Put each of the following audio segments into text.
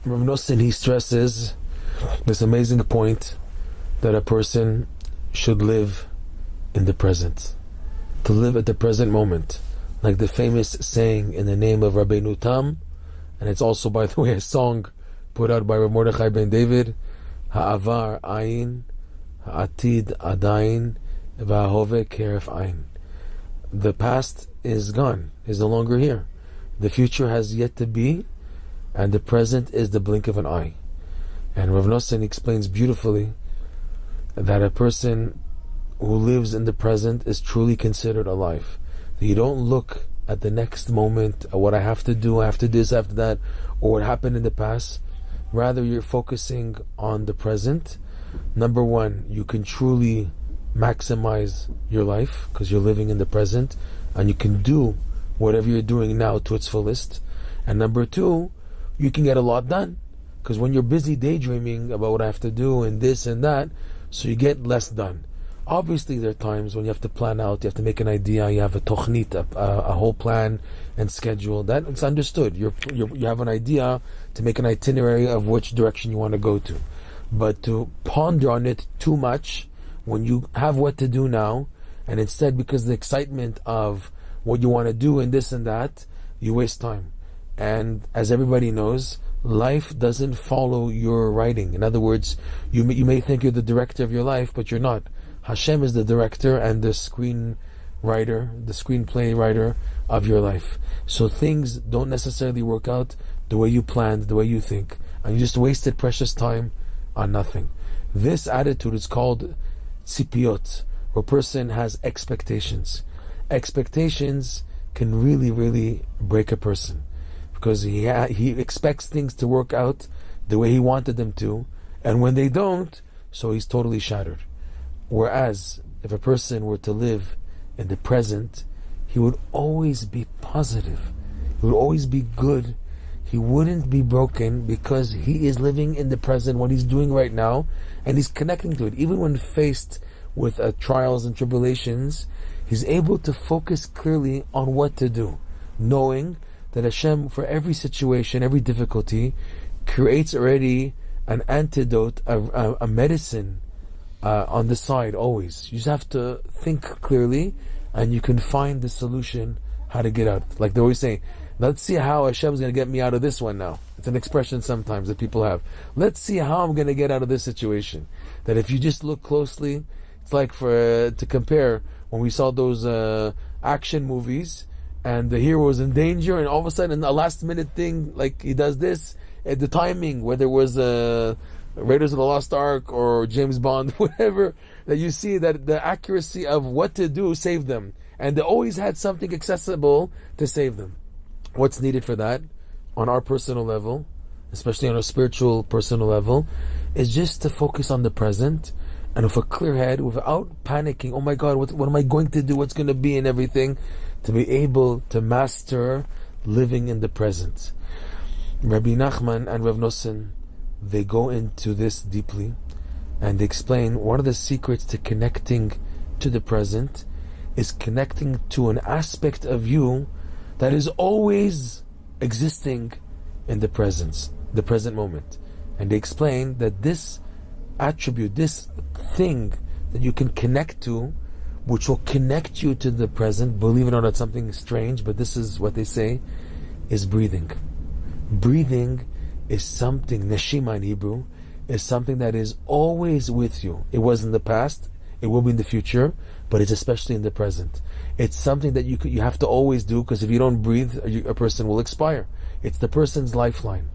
Reb Noson, he stresses this amazing point that a person should live in the present, to live at the present moment, like the famous saying in the name of Rabbeinu Tam, and it's also, by the way, a song put out by Reb Mordechai ben David, Ha'avar ayin, ha'atid adayin, v'ahove keref ayin. The past is gone, is no longer here. The future has yet to be, and the present is the blink of an eye. And Reb Noson explains beautifully that a person who lives in the present is truly considered alive. That you don't look at the next moment, at what I have to do, I have to do this, after that, or what happened in the past. Rather, you're focusing on the present. Number one, you can truly maximize your life because you're living in the present, and you can do whatever you're doing now to its fullest. And number two, you can get a lot done because when you're busy daydreaming about what I have to do and this and that, so you get less done. Obviously, there are times when you have to plan out, you have to make an idea, you have a tochnit, a whole plan and schedule. That it's understood. You have an idea to make an itinerary of which direction you want to go to. But to ponder on it too much when you have what to do now, and instead, because of the excitement of what you want to do and this and that, you waste time. And as everybody knows, life doesn't follow your writing. In other words, you may think you're the director of your life, but you're not. Hashem is the director and the screenplay writer of your life. So things don't necessarily work out the way you planned, the way you think, and you just wasted precious time on nothing. This attitude is called tzipiot, where a person has expectations. Expectations can really, really break a person because he expects things to work out the way he wanted them to, and when they don't, so he's totally shattered. Whereas, if a person were to live in the present, he would always be positive. He would always be good. He wouldn't be broken because he is living in the present, what he's doing right now, and he's connecting to it. Even when faced with trials and tribulations, he's able to focus clearly on what to do, knowing that Hashem, for every situation, every difficulty, creates already an antidote, a medicine, on the side always. You just have to think clearly and you can find the solution how to get out. Like they always say, let's see how Hashem's going to get me out of this one now. It's an expression sometimes that people have. Let's see how I'm going to get out of this situation. That if you just look closely, it's like to compare when we saw those action movies and the hero was in danger and all of a sudden a last minute thing, like he does this, at the timing, whether it was Raiders of the Lost Ark or James Bond, whatever, that you see that the accuracy of what to do saved them. And they always had something accessible to save them. What's needed for that, on our personal level, especially on a spiritual personal level, is just to focus on the present and with a clear head, without panicking, oh my God, what am I going to do, what's going to be and everything, to be able to master living in the present. Rabbi Nachman and Reb Noson, they go into this deeply and they explain one of the secrets to connecting to the present is connecting to an aspect of you that is always existing in the present moment. And they explain that this attribute, this thing that you can connect to, which will connect you to the present, believe it or not, something strange, but this is what they say, is breathing. Breathing is something, neshima in Hebrew, is something that is always with you. It was in the past, it will be in the future, but it's especially in the present. It's something that you have to always do, because if you don't breathe, a person will expire. It's the person's lifeline.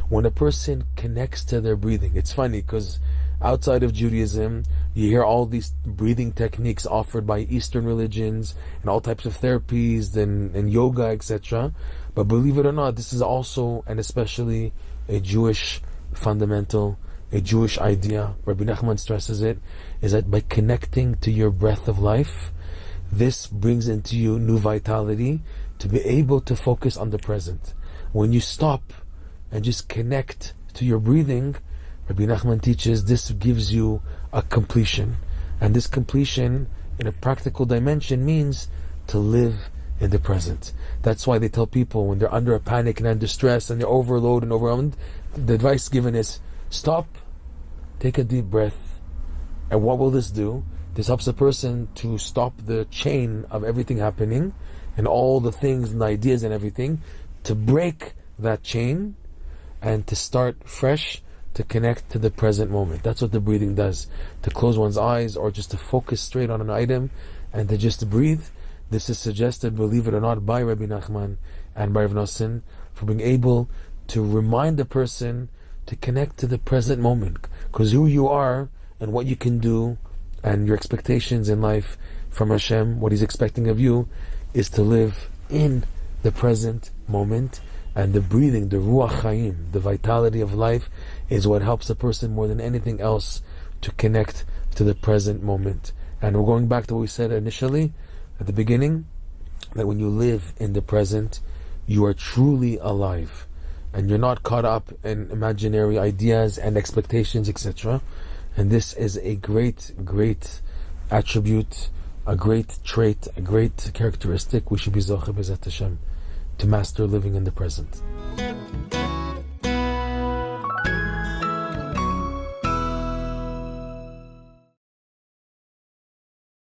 When a person connects to their breathing, it's funny because outside of Judaism, you hear all these breathing techniques offered by Eastern religions and all types of therapies and yoga, etc. But believe it or not, this is also and especially a Jewish fundamental, a Jewish idea. Rabbi Nachman stresses it, is that by connecting to your breath of life, this brings into you new vitality to be able to focus on the present. When you stop and just connect to your breathing, Rabbi Nachman teaches this gives you a completion. And this completion in a practical dimension means to live in the present. That's why they tell people when they're under a panic and under stress and they're overloaded and overwhelmed, the advice given is stop, take a deep breath. And what will this do? This helps a person to stop the chain of everything happening and all the things and the ideas and everything, to break that chain and to start fresh, to connect to the present moment. That's what the breathing does. To close one's eyes or just to focus straight on an item and to just breathe. This is suggested, believe it or not, by Rabbi Nachman and by Reb Noson, for being able to remind the person to connect to the present moment. Because who you are and what you can do and your expectations in life from Hashem, what He's expecting of you, is to live in the present moment. And the breathing, the Ruach Chaim, the vitality of life, is what helps a person more than anything else to connect to the present moment. And we're going back to what we said initially, at the beginning, that when you live in the present, you are truly alive. And you're not caught up in imaginary ideas and expectations, etc. And this is a great, great attribute, a great trait, a great characteristic we should be zocheh b'ezat Hashem, to master living in the present.